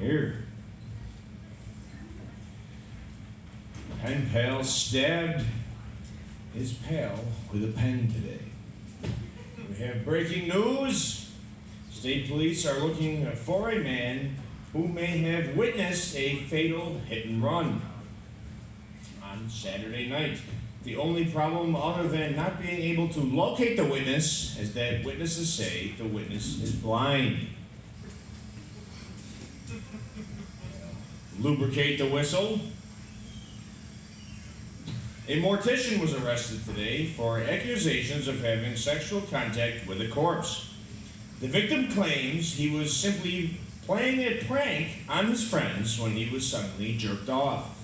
here. Pen pal stabbed his pal with a pen today. We have breaking news. State police are looking for a man who may have witnessed a fatal hit and run on Saturday night. The only problem, other than not being able to locate the witness, is that witnesses say the witness is blind. Lubricate the whistle. A mortician was arrested today for accusations of having sexual contact with a corpse. The victim claims he was simply playing a prank on his friends when he was suddenly jerked off.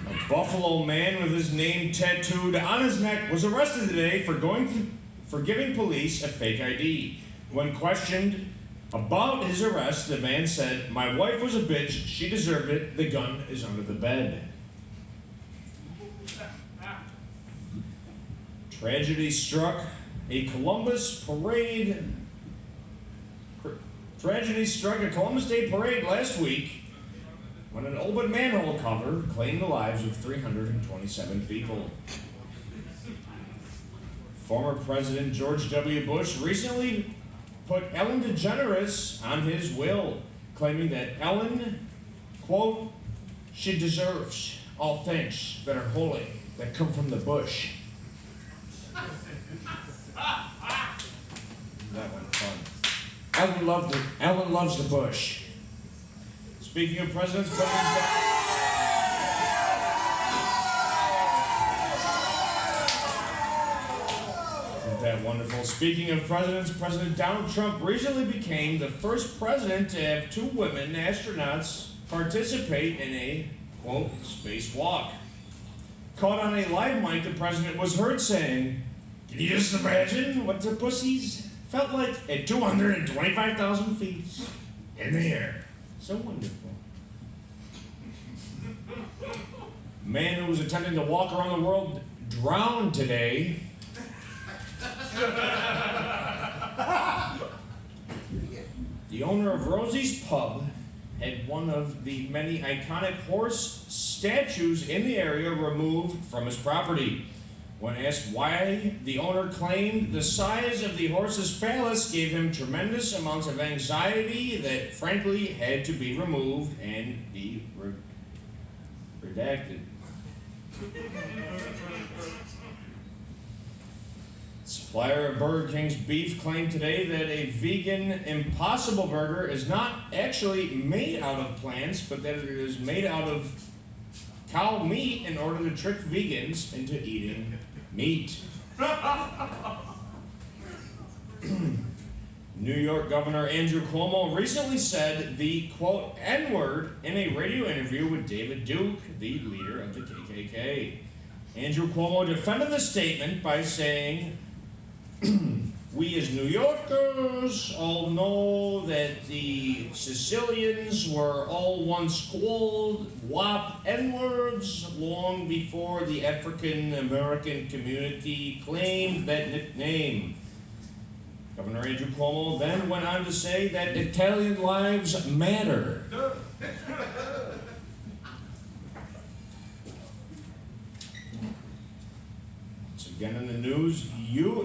A Buffalo man with his name tattooed on his neck was arrested today for giving police a fake ID. When questioned about his arrest, the man said, "My wife was a bitch, she deserved it, the gun is under the bed." Tragedy struck a Columbus Day parade last week when an open manhole cover claimed the lives of 327 people. Former President George W. Bush recently put Ellen DeGeneres on his will, claiming that Ellen, quote, "she deserves all things that are holy, that come from the bush." That went fun. Ellen loves the bush. Speaking of presidents, isn't that wonderful? Speaking of presidents, President Donald Trump recently became the first president to have 2 women astronauts participate in a, quote, spacewalk. Caught on a live mic, the president was heard saying, "Can you just imagine what the pussies felt like at 225,000 feet in the air? So wonderful." Man who was attempting to walk around the world drowned today. The owner of Rosie's Pub had one of the many iconic horse statues in the area removed from his property. When asked why, the owner claimed the size of the horse's phallus gave him tremendous amounts of anxiety that frankly had to be removed and be redacted. Supplier of Burger King's beef claimed today that a vegan Impossible Burger is not actually made out of plants, but that it is made out of cow meat in order to trick vegans into eating meat. New York Governor Andrew Cuomo recently said the, quote, N-word in a radio interview with David Duke, the leader of the KKK. Andrew Cuomo defended the statement by saying, "We as New Yorkers all know that the Sicilians were all once called WAP N-words long before the African American community claimed that nickname." Governor Andrew Cuomo then went on to say that Italian lives matter. Again in the news,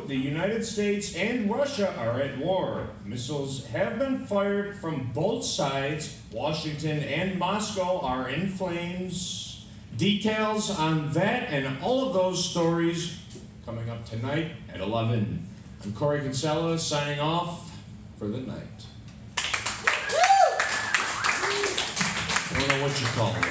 the United States and Russia are at war. Missiles have been fired from both sides. Washington and Moscow are in flames. Details on that and all of those stories coming up tonight at 11. I'm Corey Kinsella signing off for the night. I don't know what you call it.